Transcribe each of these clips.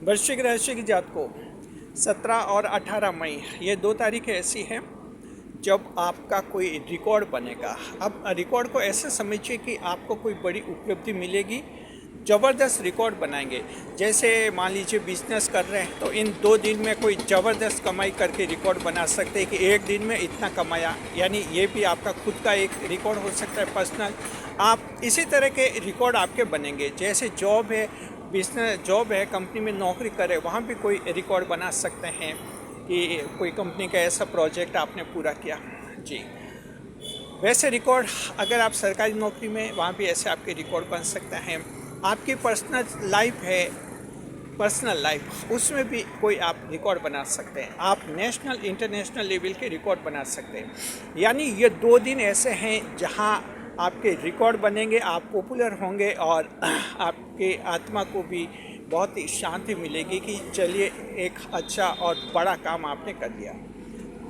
वृश्चिक राशि की जात को 17 और 18 मई ये 2 तारीखें ऐसी हैं जब आपका कोई रिकॉर्ड बनेगा। अब रिकॉर्ड को ऐसे समझिए कि आपको कोई बड़ी उपलब्धि मिलेगी, ज़बरदस्त रिकॉर्ड बनाएंगे। जैसे मान लीजिए बिजनेस कर रहे हैं तो इन 2 दिन में कोई ज़बरदस्त कमाई करके रिकॉर्ड बना सकते हैं कि एक दिन में इतना कमाया, यानी ये भी आपका खुद का एक रिकॉर्ड हो सकता है पर्सनल। आप इसी तरह के रिकॉर्ड आपके बनेंगे। जैसे जॉब है, बिजनेस जॉब है, कंपनी में नौकरी करे, वहाँ भी कोई रिकॉर्ड बना सकते हैं कि कोई कंपनी का ऐसा प्रोजेक्ट आपने पूरा किया जी। वैसे रिकॉर्ड अगर आप सरकारी नौकरी में, वहाँ भी ऐसे आपके रिकॉर्ड बन सकते हैं। आपकी पर्सनल लाइफ है, पर्सनल लाइफ, उसमें भी कोई आप रिकॉर्ड बना सकते हैं। आप नेशनल इंटरनेशनल लेवल के रिकॉर्ड बना सकते हैं। यानी ये 2 दिन ऐसे हैं जहाँ आपके रिकॉर्ड बनेंगे, आप पॉपुलर होंगे और आपके आत्मा को भी बहुत ही शांति मिलेगी कि चलिए एक अच्छा और बड़ा काम आपने कर दिया।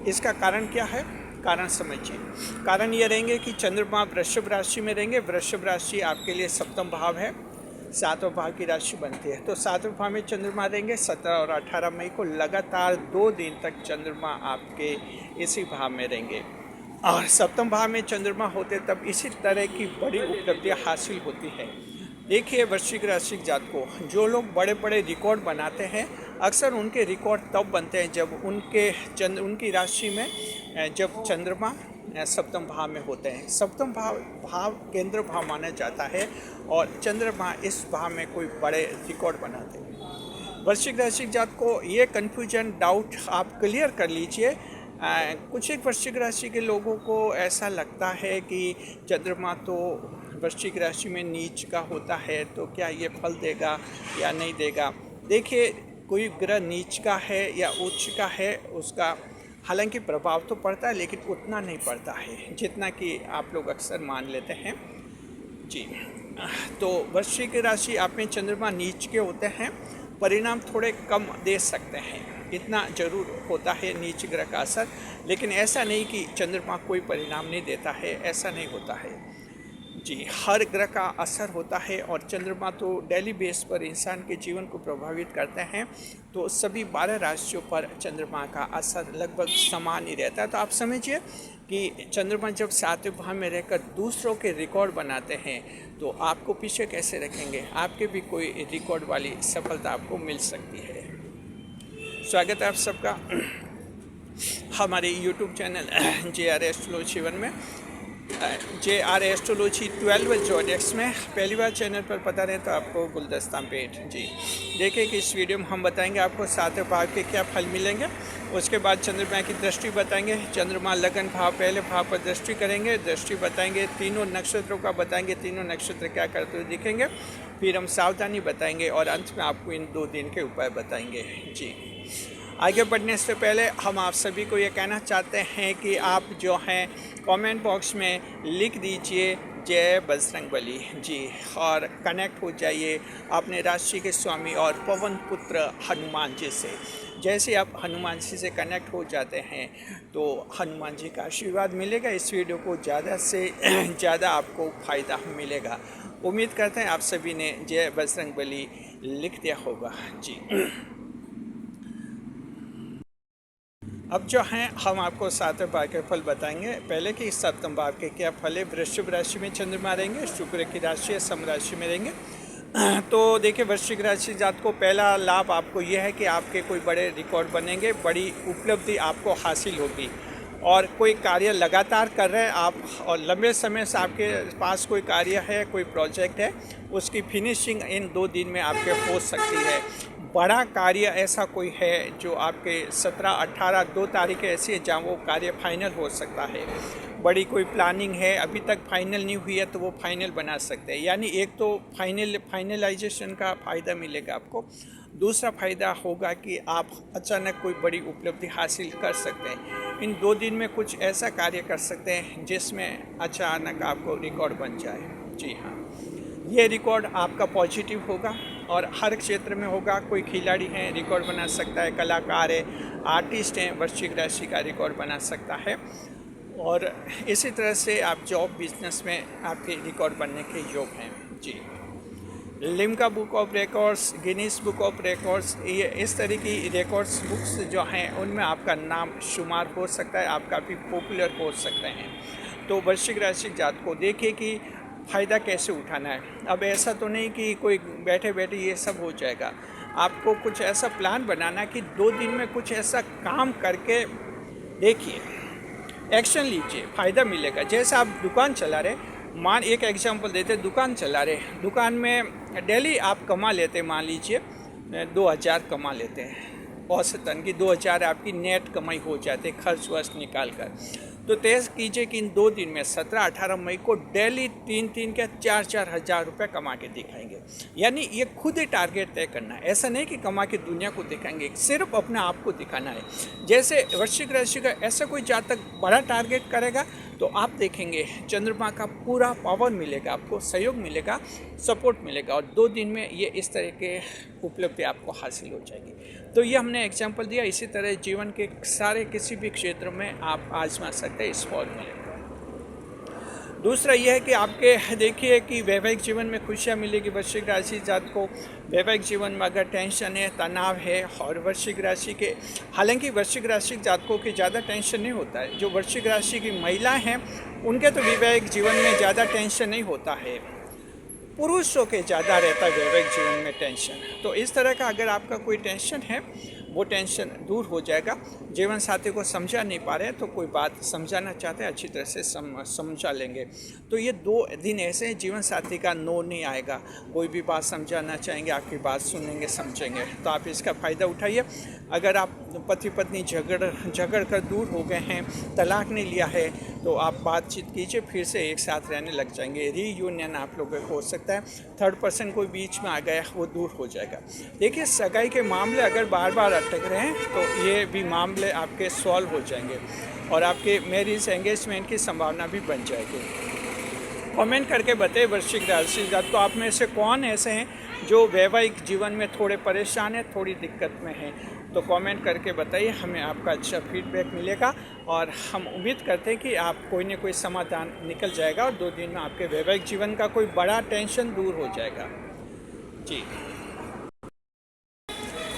इसका कारण क्या है? कारण समझिए। कारण ये रहेंगे कि चंद्रमा वृषभ राशि में रहेंगे। वृषभ राशि आपके लिए सप्तम भाव है, 7वें भाव की राशि बनती है। तो 7वें भाव में चंद्रमा रहेंगे। 17 और 18 मई को लगातार 2 दिन तक चंद्रमा आपके इसी भाव में रहेंगे और सप्तम भाव में चंद्रमा होते तब इसी तरह की बड़ी उपलब्धियाँ हासिल होती है। देखिए वृश्चिक राशि जात को जो लोग बड़े बड़े रिकॉर्ड बनाते हैं, अक्सर उनके रिकॉर्ड तब बनते हैं जब उनकी राशि में जब चंद्रमा सप्तम भाव में होते हैं। सप्तम भाव केंद्र भाव माना जाता है और चंद्रमा इस भाव में कोई बड़े रिकॉर्ड बनाते हैं। वृश्चिक राशि जात को ये कन्फ्यूजन, डाउट आप क्लियर कर लीजिए। कुछ एक वृश्चिक राशि के लोगों को ऐसा लगता है कि चंद्रमा तो वृश्चिक राशि में नीच का होता है, तो क्या ये फल देगा या नहीं देगा। देखिए कोई ग्रह नीच का है या उच्च का है, उसका हालांकि प्रभाव तो पड़ता है लेकिन उतना नहीं पड़ता है जितना कि आप लोग अक्सर मान लेते हैं जी। तो वृश्चिक राशि आप में चंद्रमा नीच के होते हैं, परिणाम थोड़े कम दे सकते हैं, इतना जरूर होता है नीच ग्रह का असर। लेकिन ऐसा नहीं कि चंद्रमा कोई परिणाम नहीं देता है, ऐसा नहीं होता है जी। हर ग्रह का असर होता है और चंद्रमा तो डेली बेस पर इंसान के जीवन को प्रभावित करते हैं। तो सभी 12 राशियों पर चंद्रमा का असर लगभग समान ही रहता है। तो आप समझिए कि चंद्रमा जब 7वें भाव में रहकर दूसरों के रिकॉर्ड बनाते हैं तो आपको पीछे कैसे रखेंगे, आपके भी कोई रिकॉर्ड वाली सफलता आपको मिल सकती है। स्वागत है आप सबका हमारे यूट्यूब चैनल JR एस्ट्रोलॉजी 7 में। JR एस्ट्रोलॉजी 12 जोडिएक्स में पहली बार चैनल पर पता रहे तो आपको गुलदस्ता पेट जी। देखिए कि इस वीडियो में हम बताएंगे आपको 7वें भाव के क्या फल मिलेंगे। उसके बाद चंद्रमा की दृष्टि बताएंगे। चंद्रमा लगन भाव पहले भाव पर दृष्टि करेंगे, दृष्टि बताएंगे, तीनों नक्षत्रों का बताएंगे, तीनों नक्षत्र क्या करते हुए दिखेंगे। फिर हम सावधानी बताएंगे और अंत में आपको इन 2 दिन के उपाय बताएंगे जी। आगे बढ़ने से पहले हम आप सभी को ये कहना चाहते हैं कि आप जो हैं कमेंट बॉक्स में लिख दीजिए जय बजरंगबली जी और कनेक्ट हो जाइए अपने राशि के स्वामी और पवन पुत्र हनुमान जी से। जैसे आप हनुमान जी से कनेक्ट हो जाते हैं तो हनुमान जी का आशीर्वाद मिलेगा। इस वीडियो को ज़्यादा से ज़्यादा आपको फ़ायदा मिलेगा। उम्मीद करते हैं आप सभी ने जय बजरंगबली लिख दिया होगा जी। अब जो हैं हम आपको 7वें भाव के फल बताएंगे। पहले कि सप्तम भाव के क्या फल है। वृश्चिक राशि में चंद्रमा रहेंगे, शुक्र की राशि है, सम राशि में रहेंगे। तो देखिए वृश्चिक राशि जात को पहला लाभ आपको यह है कि आपके कोई बड़े रिकॉर्ड बनेंगे, बड़ी उपलब्धि आपको हासिल होगी और कोई कार्य लगातार कर रहे हैं आप और लंबे समय से आपके पास कोई कार्य है, कोई प्रोजेक्ट है, उसकी फिनिशिंग इन 2 दिन में आपके हो सकती है। बड़ा कार्य ऐसा कोई है जो आपके 17, 18, 2 तारीखें ऐसी है जहाँ वो कार्य फाइनल हो सकता है। बड़ी कोई प्लानिंग है अभी तक फाइनल नहीं हुई है तो वो फाइनल बना सकते हैं। यानी एक तो फाइनलाइजेशन का फ़ायदा मिलेगा आपको, दूसरा फ़ायदा होगा कि आप अचानक कोई बड़ी उपलब्धि हासिल कर सकते हैं। इन 2 दिन में कुछ ऐसा कार्य कर सकते हैं जिसमें अचानक आपको रिकॉर्ड बन जाए जी। हाँ, ये रिकॉर्ड आपका पॉजिटिव होगा और हर क्षेत्र में होगा। कोई खिलाड़ी है रिकॉर्ड बना सकता है, कलाकार है, आर्टिस्ट हैं, वृश्चिक राशि का रिकॉर्ड बना सकता है और इसी तरह से आप जॉब बिजनेस में आपके रिकॉर्ड बनने के योग हैं जी। Limca book of records, Guinness book of records, ये इस तरह की रिकॉर्ड्स बुक्स जो हैं उनमें आपका नाम शुमार हो सकता है, आप काफ़ी पॉपुलर हो सकते हैं। तो वृश्चिक राशि जात को देखिए कि फ़ायदा कैसे उठाना है। अब ऐसा तो नहीं कि कोई बैठे बैठे ये सब हो जाएगा, आपको कुछ ऐसा प्लान बनाना कि 2 दिन में कुछ ऐसा काम करके देखिए, एक्शन लीजिए, फ़ायदा मिलेगा। जैसे आप दुकान चला रहे, मान एक एग्जांपल देते, दुकान चला रहे, दुकान में डेली आप कमा लेते, मान लीजिए 2000 कमा लेते हैं औसतन की, 2000 आपकी नेट कमाई हो जाती है खर्च वर्च निकाल कर। तो तय कीजिए कि इन 2 दिन में 17-18 मई को डेली 3-3 के 4-4 हज़ार रुपये कमा के दिखाएंगे। यानी ये खुद ही टारगेट तय करना है, ऐसा नहीं कि कमा के दुनिया को दिखाएंगे, सिर्फ अपने आप को दिखाना है। जैसे वृश्चिक राशि का ऐसा कोई जातक बड़ा टारगेट करेगा तो आप देखेंगे चंद्रमा का पूरा पावर मिलेगा, आपको सहयोग मिलेगा, सपोर्ट मिलेगा, और 2 दिन में ये इस तरह के उपलब्धि आपको हासिल हो जाएगी। तो ये हमने एग्जाम्पल दिया, इसी तरह जीवन के सारे किसी भी क्षेत्र में आप आजमा सकते हैं इस फॉर्मूले को। दूसरा यह है कि आपके देखिए कि वैवाहिक जीवन में खुशियाँ मिलेगी वृश्चिक राशि जात को। वैवाहिक जीवन में अगर टेंशन है, तनाव है, और वृश्चिक राशि के, हालांकि वृश्चिक राशि जातकों की ज़्यादा टेंशन नहीं होता है, जो वृश्चिक राशि की महिलाएं हैं उनके तो वैवाहिक जीवन में ज़्यादा टेंशन नहीं होता है, पुरुषों के ज़्यादा रहता है वैवाहिक जीवन में टेंशन। तो इस तरह का अगर आपका कोई टेंशन है वो टेंशन दूर हो जाएगा। जीवन साथी को समझा नहीं पा रहे हैं तो कोई बात समझाना चाहते हैं, अच्छी तरह से समझा लेंगे। तो ये 2 दिन ऐसे हैं, जीवन साथी का नो नहीं आएगा, कोई भी बात समझाना चाहेंगे, आपकी बात सुनेंगे, समझेंगे, तो आप इसका फ़ायदा उठाइए। अगर आप पति पत्नी झगड़ कर दूर हो गए हैं, तलाक नहीं लिया है, तो आप बातचीत कीजिए, फिर से एक साथ रहने लग जाएंगे, रीयूनियन आप लोगों को हो सकता है। थर्ड पर्सन कोई बीच में आ गया, वो दूर हो जाएगा। देखिए सगाई के मामले अगर बार बार अटक रहे हैं तो ये भी मामले आपके सॉल्व हो जाएंगे और आपके मैरिज एंगेजमेंट की संभावना भी बन जाएगी। कमेंट करके बताइए वृश्चिक राशि जात को आप में से कौन ऐसे हैं जो वैवाहिक जीवन में थोड़े परेशान हैं, थोड़ी दिक्कत में हैं। तो कमेंट करके बताइए, हमें आपका अच्छा फीडबैक मिलेगा और हम उम्मीद करते हैं कि आप कोई ना कोई समाधान निकल जाएगा और 2 दिन में आपके वैवाहिक जीवन का कोई बड़ा टेंशन दूर हो जाएगा। जी,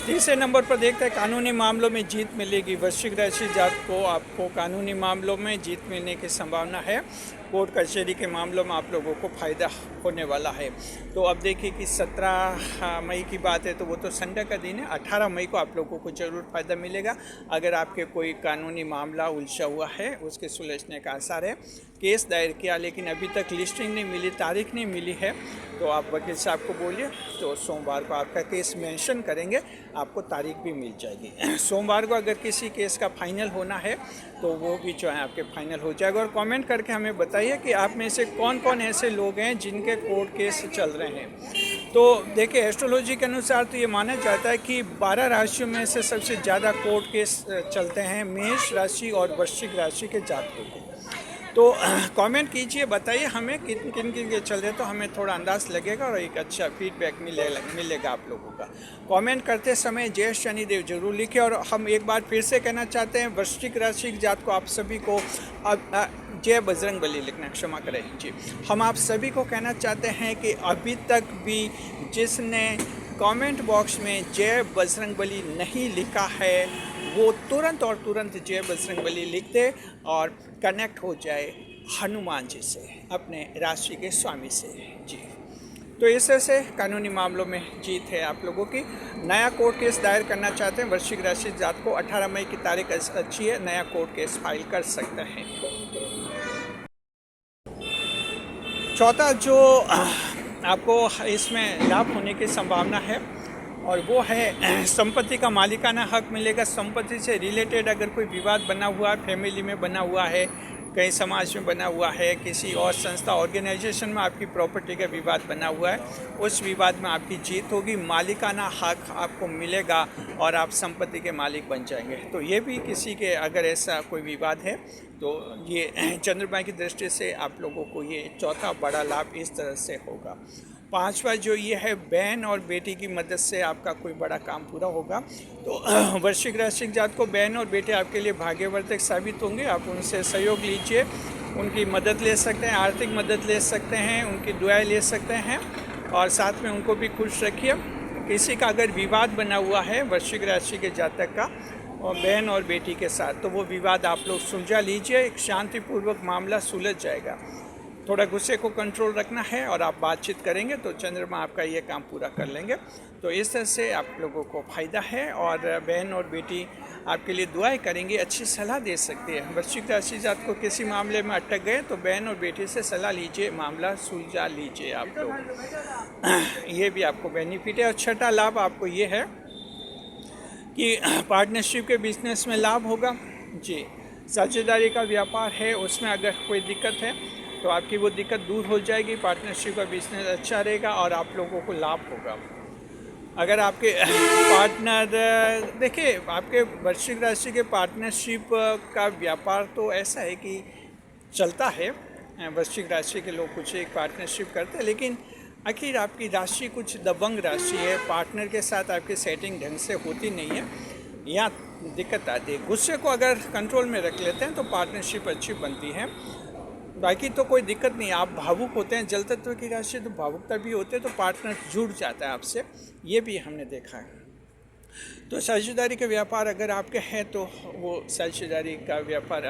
तीसरे नंबर पर देखते हैं कानूनी मामलों में जीत मिलेगी वृश्चिक राशि जात को। आपको कानूनी मामलों में जीत मिलने की संभावना है। कोर्ट कचहरी के मामलों में आप लोगों को फ़ायदा होने वाला है। तो अब देखिए कि 17 मई की बात है तो वो तो संडे का दिन है, 18 मई को आप लोगों को ज़रूर फ़ायदा मिलेगा। अगर आपके कोई कानूनी मामला उलझा हुआ है, उसके सुलझने का आसार है। केस दायर किया लेकिन अभी तक लिस्टिंग नहीं मिली, तारीख नहीं मिली है, तो आप वकील साहब को बोलिए, तो सोमवार को आपका केस मेंशन करेंगे, आपको तारीख भी मिल जाएगी। सोमवार को अगर किसी केस का फाइनल होना है तो वो भी जो है आपके फाइनल हो जाएगा। और कमेंट करके हमें बताइए कि आप में से कौन कौन ऐसे लोग हैं जिनके कोर्ट केस चल रहे हैं। तो देखिए एस्ट्रोलॉजी के अनुसार तो ये माना जाता है कि 12 राशियों में से सबसे ज़्यादा कोर्ट केस चलते हैं मेष राशि और वृश्चिक राशि के जातकों के। तो कमेंट कीजिए, बताइए हमें किन किन के चल रहे, तो हमें थोड़ा अंदाज़ लगेगा और एक अच्छा फीडबैक मिलेगा आप लोगों का। कमेंट करते समय जय शनिदेव जरूर लिखें। और हम एक बार फिर से कहना चाहते हैं वृश्चिक राशि जात को आप सभी को जय बजरंगबली लिखना, क्षमा करें जी। हम आप सभी को कहना चाहते हैं कि अभी तक भी जिसने कमेंट बॉक्स में जय बजरंगबली नहीं लिखा है वो तुरंत और तुरंत जय बजरंगबली लिख दे और कनेक्ट हो जाए हनुमान जी से, अपने राशि के स्वामी से जी। तो इस तरह से कानूनी मामलों में जीत है आप लोगों की। नया कोर्ट केस दायर करना चाहते हैं वृश्चिक राशि जात को, 18 मई की तारीख अच्छी है, नया कोर्ट केस फाइल कर सकते हैं। चौथा जो आपको इसमें लाभ होने की संभावना है और वो है संपत्ति का मालिकाना हक मिलेगा। संपत्ति से रिलेटेड अगर कोई विवाद बना हुआ है, फैमिली में बना हुआ है, कहीं समाज में बना हुआ है, किसी और संस्था ऑर्गेनाइजेशन में आपकी प्रॉपर्टी का विवाद बना हुआ है, उस विवाद में आपकी जीत होगी, मालिकाना हक आपको मिलेगा और आप संपत्ति के मालिक बन जाएंगे। तो ये भी किसी के अगर ऐसा कोई विवाद है तो ये चंद्रमा की दृष्टि से आप लोगों को ये चौथा बड़ा लाभ इस तरह से होगा। 5वां जो ये है बहन और बेटी की मदद से आपका कोई बड़ा काम पूरा होगा। तो वृश्चिक राशि जात को बहन और बेटे आपके लिए भाग्यवर्धक साबित होंगे। आप उनसे सहयोग लीजिए, उनकी मदद ले सकते हैं, आर्थिक मदद ले सकते हैं, उनकी दुआएं ले सकते हैं और साथ में उनको भी खुश रखिए। किसी का अगर विवाद बना हुआ है वृश्चिक राशि के जातक का और बहन और बेटी के साथ, तो वो विवाद आप लोग सुलझा लीजिए, एक शांतिपूर्वक मामला सुलझ जाएगा। थोड़ा गुस्से को कंट्रोल रखना है और आप बातचीत करेंगे तो चंद्रमा आपका ये काम पूरा कर लेंगे। तो इस तरह से आप लोगों को फ़ायदा है और बहन और बेटी आपके लिए दुआएं करेंगी, अच्छी सलाह दे सकती है। वृश्चिक राशि जात को किसी मामले में अटक गए तो बहन और बेटी से सलाह लीजिए, मामला सुलझा लीजिए आप लोग। ये भी आपको बेनिफिट है। और छठा लाभ आपको ये है कि पार्टनरशिप के बिजनेस में लाभ होगा जी। साझेदारी का व्यापार है, उसमें अगर कोई दिक्कत है तो आपकी वो दिक्कत दूर हो जाएगी। पार्टनरशिप का बिजनेस अच्छा रहेगा और आप लोगों को लाभ होगा। अगर आपके पार्टनर देखिए, आपके वृश्चिक राशि के पार्टनरशिप का व्यापार तो ऐसा है कि चलता है। वृश्चिक राशि के लोग कुछ एक पार्टनरशिप करते हैं, लेकिन आखिर आपकी राशि कुछ दबंग राशि है, पार्टनर के साथ आपकी सेटिंग ढंग से होती नहीं है, यहाँ दिक्कत आती है। गुस्से को अगर कंट्रोल में रख लेते हैं तो पार्टनरशिप अच्छी बनती है, बाकी तो कोई दिक्कत नहीं। आप भावुक होते हैं, जल तत्व की राशि तो भावुकता भी होते हैं, तो पार्टनर जुड़ जाता है आपसे, ये भी हमने देखा है। तो साझेदारी का व्यापार अगर आपके हैं तो वो साझेदारी का व्यापार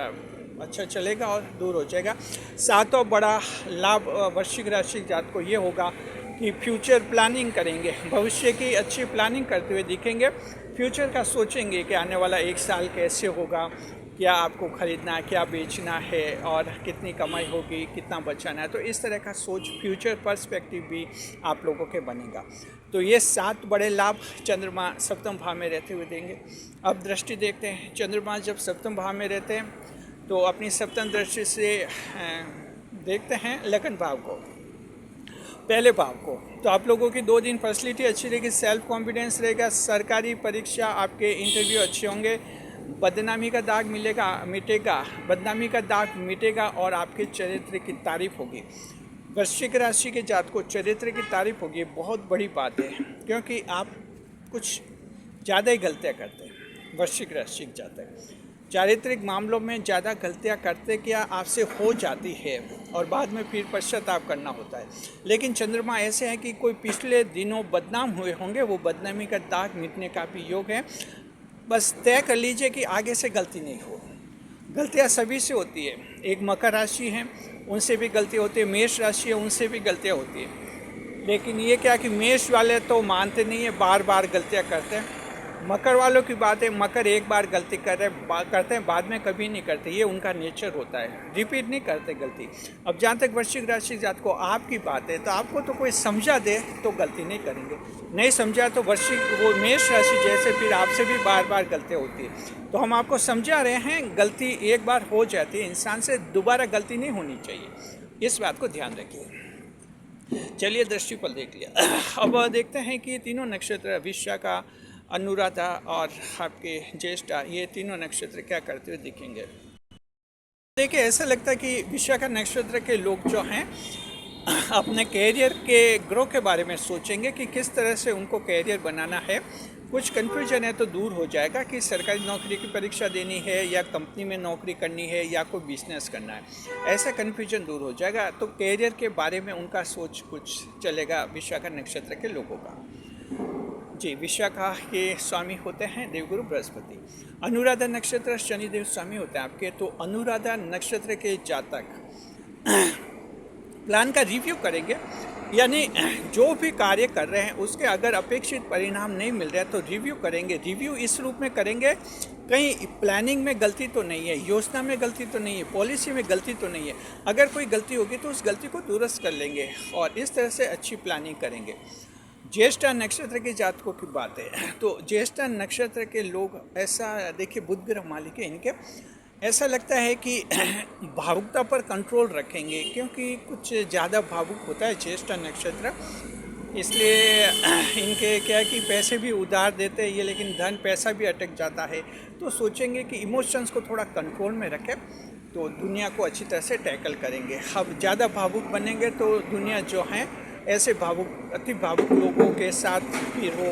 अच्छा चलेगा और दूर हो जाएगा। सातों बड़ा लाभ वृश्चिक राशि जात को ये होगा कि फ्यूचर प्लानिंग करेंगे, भविष्य की अच्छी प्लानिंग करते हुए दिखेंगे। फ्यूचर का सोचेंगे कि आने वाला एक साल कैसे होगा, क्या आपको ख़रीदना है, क्या बेचना है और कितनी कमाई होगी, कितना बचाना है। तो इस तरह का सोच, फ्यूचर पर्सपेक्टिव भी आप लोगों के बनेगा। तो ये 7 बड़े लाभ चंद्रमा सप्तम भाव में रहते हुए देंगे। अब दृष्टि देखते हैं। चंद्रमा जब सप्तम भाव में रहते हैं तो अपनी सप्तम दृष्टि से देखते हैं लगन भाव को, पहले भाव को। तो आप लोगों की 2 दिन फैसिलिटी अच्छी रहेगी, सेल्फ कॉन्फिडेंस रहेगा, सरकारी परीक्षा आपके इंटरव्यू अच्छे होंगे, बदनामी का दाग मिटेगा, बदनामी का दाग मिटेगा और आपके चरित्र की तारीफ होगी। वृश्चिक राशि के जात को चरित्र की तारीफ होगी, बहुत बड़ी बात है, क्योंकि आप कुछ ज़्यादा ही गलतियाँ करते हैं। वृश्चिक राशि के जातक चारित्रिक मामलों में ज़्यादा गलतियाँ करते क्या आपसे हो जाती है और बाद में फिर पश्चाताप करना होता है। लेकिन चंद्रमा ऐसे हैं कि कोई पिछले दिनों बदनाम हुए होंगे, वो बदनामी का दाग मिटने का भी योग है। बस तय कर लीजिए कि आगे से गलती नहीं हो। गलतियाँ सभी से होती है। एक मकर राशि है, उनसे भी गलती होती है, मेष राशि है, उनसे भी गलतियाँ होती है। लेकिन ये क्या कि मेष वाले तो मानते नहीं है, बार बार गलतियाँ करते हैं। मकर वालों की बात है, मकर एक बार गलती करते हैं, बाद में कभी नहीं करते, ये उनका नेचर होता है, रिपीट नहीं करते गलती। अब जहाँ तक वृश्चिक राशि जात को आपकी बात है, तो आपको तो कोई समझा दे तो गलती नहीं करेंगे, नहीं समझा तो वृश्चिक वो मेष राशि जैसे फिर आपसे भी बार बार गलतियाँ होती है। तो हम आपको समझा रहे हैं, गलती एक बार हो जाती है, इंसान से दोबारा गलती नहीं होनी चाहिए, इस बात को ध्यान रखिए। चलिए दृष्टिफल देख लिया। अब देखते हैं कि तीनों नक्षत्र विशाखा, अनुराधा और आपके ज्येष्ठा, ये तीनों नक्षत्र क्या करते हुए दिखेंगे। देखिए, ऐसा लगता है कि विशाखा नक्षत्र के लोग जो हैं अपने कैरियर के ग्रो के बारे में सोचेंगे कि किस तरह से उनको कैरियर बनाना है। कुछ कन्फ्यूजन है तो दूर हो जाएगा कि सरकारी नौकरी की परीक्षा देनी है या कंपनी में नौकरी करनी है या कोई बिजनेस करना है, ऐसा कन्फ्यूजन दूर हो जाएगा। तो कैरियर के बारे में उनका सोच कुछ चलेगा विशाखा नक्षत्र के लोगों का जी। विशाखा के स्वामी होते हैं देवगुरु बृहस्पति। अनुराधा नक्षत्र शनिदेव स्वामी होते हैं आपके। तो अनुराधा नक्षत्र के जातक प्लान का रिव्यू करेंगे, यानी जो भी कार्य कर रहे हैं उसके अगर अपेक्षित परिणाम नहीं मिल रहे तो रिव्यू करेंगे। रिव्यू इस रूप में करेंगे, कहीं प्लानिंग में गलती तो नहीं है, योजना में गलती तो नहीं है, पॉलिसी में गलती तो नहीं है। अगर कोई गलती होगी तो उस गलती को दुरुस्त कर लेंगे और इस तरह से अच्छी प्लानिंग करेंगे। ज्येष्ठा नक्षत्र के जातकों की बात है, तो ज्येष्ठा नक्षत्र के लोग ऐसा देखिए, बुध ग्रह मालिक है इनके, ऐसा लगता है कि भावुकता पर कंट्रोल रखेंगे, क्योंकि कुछ ज़्यादा भावुक होता है ज्येष्ठा नक्षत्र, इसलिए इनके क्या है कि पैसे भी उधार देते हैं ये, लेकिन धन पैसा भी अटक जाता है। तो सोचेंगे कि इमोशंस को थोड़ा कंट्रोल में रखें तो दुनिया को अच्छी तरह से टैकल करेंगे। अब ज़्यादा भावुक बनेंगे तो दुनिया जो है ऐसे भावुक, अति भावुक लोगों के साथ फिर वो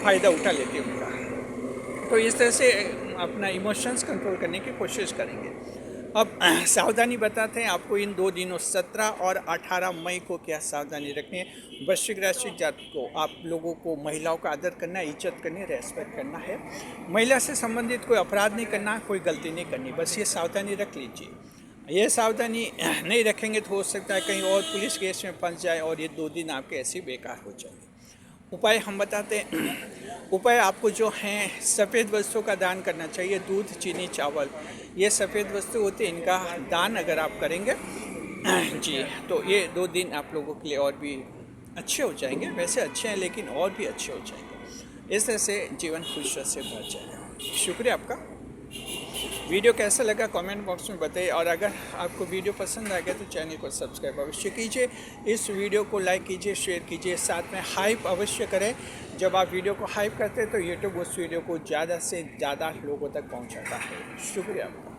फ़ायदा उठा लेती है उनका। तो इस तरह से अपना इमोशंस कंट्रोल करने की कोशिश करेंगे। अब सावधानी बताते हैं आपको इन 2 दिनों 17 और 18 मई को क्या सावधानी रखनी है। वृश्चिक राशि जातक को आप लोगों को महिलाओं का आदर करना है, इज्जत करनी है, रेस्पेक्ट करना है। महिला से संबंधित कोई अपराध नहीं करना, कोई गलती नहीं करनी, बस ये सावधानी रख लीजिए। ये सावधानी नहीं रखेंगे तो हो सकता है कहीं और पुलिस केस में फंस जाए और ये 2 दिन आपके ऐसे बेकार हो जाएंगे। उपाय हम बताते हैं। उपाय आपको जो हैं सफ़ेद वस्तुओं का दान करना चाहिए। दूध, चीनी, चावल, ये सफ़ेद वस्तु होते हैं, इनका दान अगर आप करेंगे जी तो ये 2 दिन आप लोगों के लिए और भी अच्छे हो जाएंगे। वैसे अच्छे हैं लेकिन और भी अच्छे हो जाएंगे। इस तरह से जीवन खुशी से भर जाएगा। शुक्रिया आपका। वीडियो कैसा लगा कमेंट बॉक्स में बताइए, और अगर आपको वीडियो पसंद आ गया तो चैनल को सब्सक्राइब अवश्य कीजिए। इस वीडियो को लाइक कीजिए, शेयर कीजिए, साथ में हाइप अवश्य करें। जब आप वीडियो को हाइप करते हैं तो यूट्यूब उस वीडियो को ज़्यादा से ज़्यादा लोगों तक पहुंचाता है। शुक्रिया आपका।